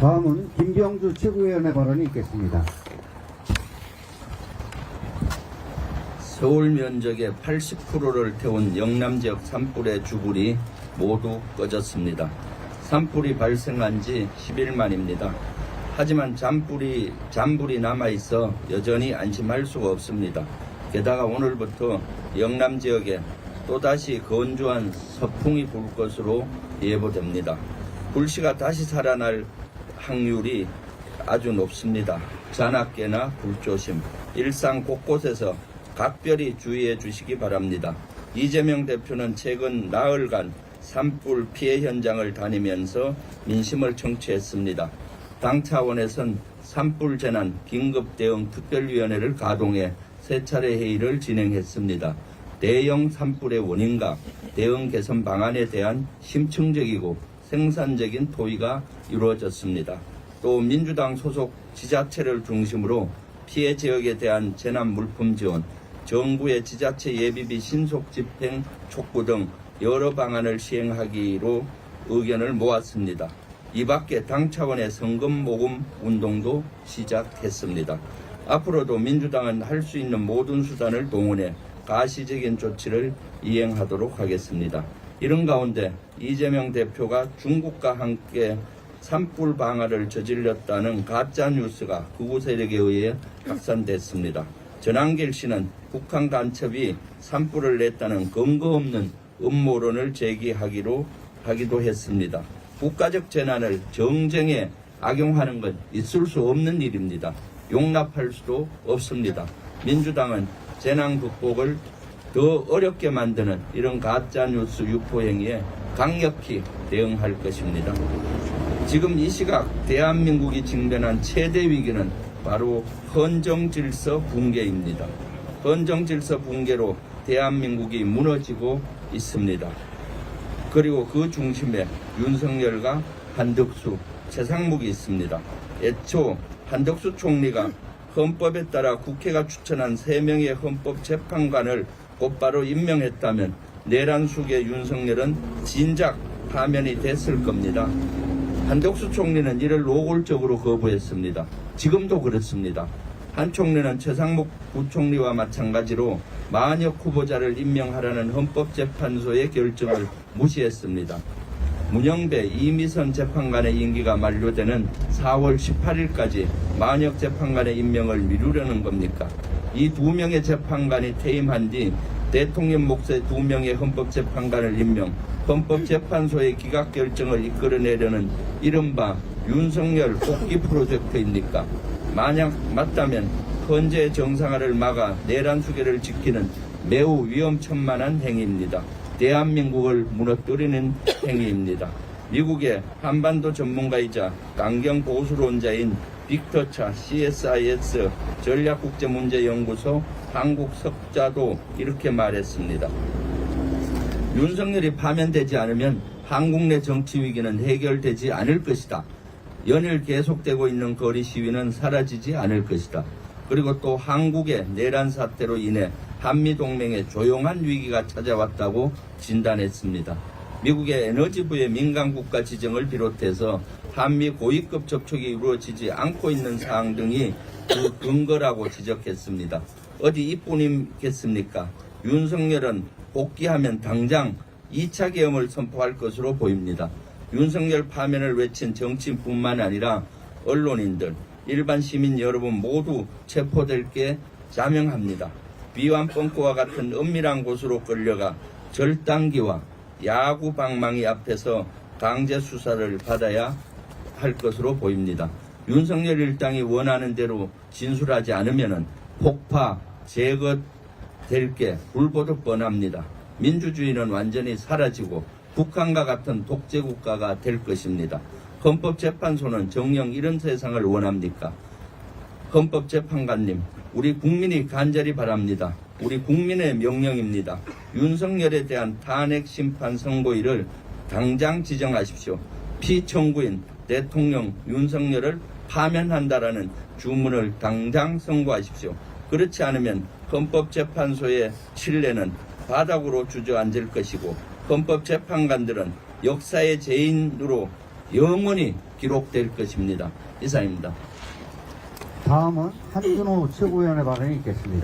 다음은 김경주 최고위원의 발언이 있겠습니다. 서울 면적의 80%를 태운 영남지역 산불의 주불이 모두 꺼졌습니다. 산불이 발생한 지 10일 만입니다. 하지만 잔불이 남아있어 여전히 안심할 수가 없습니다. 게다가 오늘부터 영남지역에 또다시 건조한 서풍이 불 것으로 예보됩니다. 불씨가 다시 살아날 확률이 아주 높습니다. 잔악계나 불조심, 일상 곳곳에서 각별히 주의해 주시기 바랍니다. 이재명 대표는 최근 나흘간 산불 피해 현장을 다니면서 민심을 청취했습니다. 당 차원에선 산불 재난 긴급 대응 특별위원회를 가동해 세 차례 회의를 진행했습니다. 대형 산불의 원인과 대응 개선 방안에 대한 심층적이고 생산적인 토의가 이루어졌습니다. 또 민주당 소속 지자체를 중심으로 피해 지역에 대한 재난 물품 지원, 정부의 지자체 예비비 신속 집행 촉구 등 여러 방안을 시행하기로 의견을 모았습니다. 이 밖에 당 차원의 성금 모금 운동도 시작했습니다. 앞으로도 민주당은 할 수 있는 모든 수단을 동원해 가시적인 조치를 이행하도록 하겠습니다. 이런 가운데 이재명 대표가 중국과 함께 산불 방화를 저질렀다는 가짜 뉴스가 극우 세력에 의해 확산됐습니다. 전한길 씨는 북한 간첩이 산불을 냈다는 근거 없는 음모론을 제기하기도 했습니다. 국가적 재난을 정쟁에 악용하는 건 있을 수 없는 일입니다. 용납할 수도 없습니다. 민주당은 재난 극복을 더 어렵게 만드는 이런 가짜뉴스 유포 행위에 강력히 대응할 것입니다. 지금 이 시각 대한민국이 직면한 최대 위기는 바로 헌정질서 붕괴입니다. 헌정질서 붕괴로 대한민국이 무너지고 있습니다. 그리고 그 중심에 윤석열과 한덕수, 최상목이 있습니다. 애초 한덕수 총리가 헌법에 따라 국회가 추천한 3명의 헌법재판관을 곧바로 임명했다면 내란 속의 윤석열은 진작 파면이 됐을 겁니다. 한덕수 총리는 이를 노골적으로 거부했습니다. 지금도 그렇습니다. 한 총리는 최상목 부총리와 마찬가지로 만역 후보자를 임명하라는 헌법재판소의 결정을 무시했습니다. 문영배, 이미선 재판관의 임기가 만료되는 4월 18일까지 만역 재판관의 임명을 미루려는 겁니까? 이 2명의 재판관이 퇴임한 뒤 대통령 몫의 2명의 헌법재판관을 임명, 헌법재판소의 기각결정을 이끌어내려는 이른바 윤석열 복귀 프로젝트입니까? 만약 맞다면 헌재 정상화를 막아 내란 수계를 지키는 매우 위험천만한 행위입니다. 대한민국을 무너뜨리는 행위입니다. 미국의 한반도 전문가이자 강경 보수론자인 빅터 차 CSIS 전략국제문제연구소 한국 석자도 이렇게 말했습니다. 윤석열이 파면되지 않으면 한국 내 정치 위기는 해결되지 않을 것이다. 연일 계속되고 있는 거리 시위는 사라지지 않을 것이다. 그리고 또 한국의 내란 사태로 인해 한미동맹에 조용한 위기가 찾아왔다고 진단했습니다. 미국의 에너지부의 민간국가 지정을 비롯해서 한미 고위급 접촉이 이루어지지 않고 있는 사항 등이 그 근거라고 지적했습니다. 어디 이뿐이겠습니까? 윤석열은 복귀하면 당장 2차 계엄을 선포할 것으로 보입니다. 윤석열 파면을 외친 정치인뿐만 아니라 언론인들, 일반 시민 여러분 모두 체포될 게 자명합니다. 비완벙커와 같은 은밀한 곳으로 끌려가 절단기와 야구 방망이 앞에서 강제 수사를 받아야 할 것으로 보입니다. 윤석열 일당이 원하는 대로 진술하지 않으면 폭파, 제거될 게 불보듯 뻔합니다. 민주주의는 완전히 사라지고 북한과 같은 독재국가가 될 것입니다. 헌법재판소는 정녕 이런 세상을 원합니까? 헌법재판관님, 우리 국민이 간절히 바랍니다. 우리 국민의 명령입니다. 윤석열에 대한 탄핵 심판 선고일을 당장 지정하십시오. 피청구인 대통령 윤석열을 파면한다라는 주문을 당장 선고하십시오. 그렇지 않으면 헌법재판소의 신뢰는 바닥으로 주저앉을 것이고 헌법재판관들은 역사의 죄인으로 영원히 기록될 것입니다. 이상입니다. 다음은 한준호 최고위원의 발언이 있겠습니다.